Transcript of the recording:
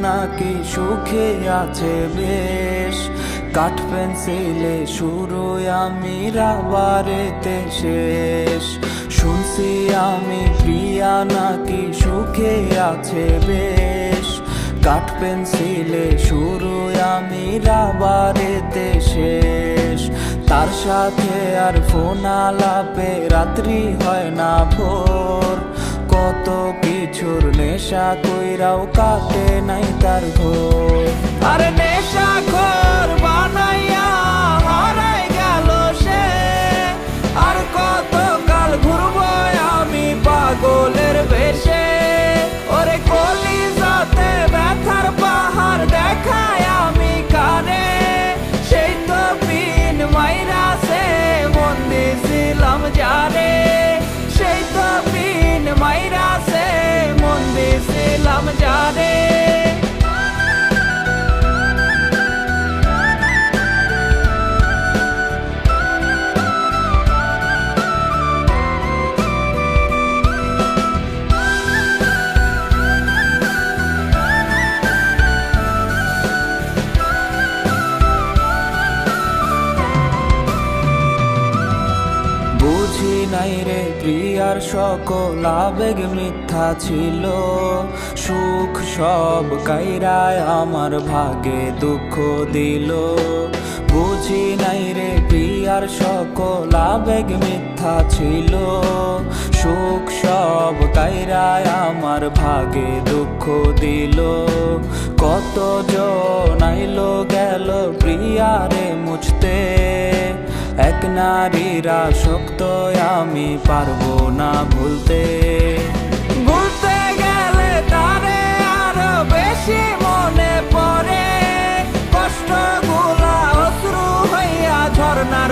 নাকি সুখে আছে বেশ। কাঠ পেন্সিলে শুরু আমি রাবারেতে শেষ। শুনছি আমি প্রিয়া নাকি সুখে আছে বেশ। কাঠ পেন্সিলে শুরু আমি রাবারেতে শেষ। তার সাথে আর ফোন আলাপে রাত্রি হয় না ভোর। কত কিছুর নেশা কইরাও কাটে নাই তার ঘোর। আরে নেশা খোর বানাইয়া হারাই গেল সে। আর কত কাল ঘুরবো আমি পাগলের বেশে। ওরে কলিজাতে ব্যথার পাহাড় দেখায় আমি কানে। সেই তো পিন মাইরাছে মন দিছিলাম জানে। সেই তো পিন মাইরাছে মন দিছিলাম জানে। বুঝি নাই রে প্রিয়ার সকল আবেগ মিথ্যা ছিল। সুখ সব কাইরায় আমার ভাগে দুঃখ দিল। বুঝি নাই রে প্রিয়ার সকল আবেগ মিথ্যা ছিল। সুখ সব কাইরায় আমার ভাগে দুঃখ দিল। কত জন আইলো গেল প্রিয়ারে মুছতে। এক নারীর আসক্ত আমি পারবো না ভুলতে। ভুলতে গেলে তারে আরো বেশি মনে পড়ে। কষ্টগুলা অশ্রু হইয়া ঝরনার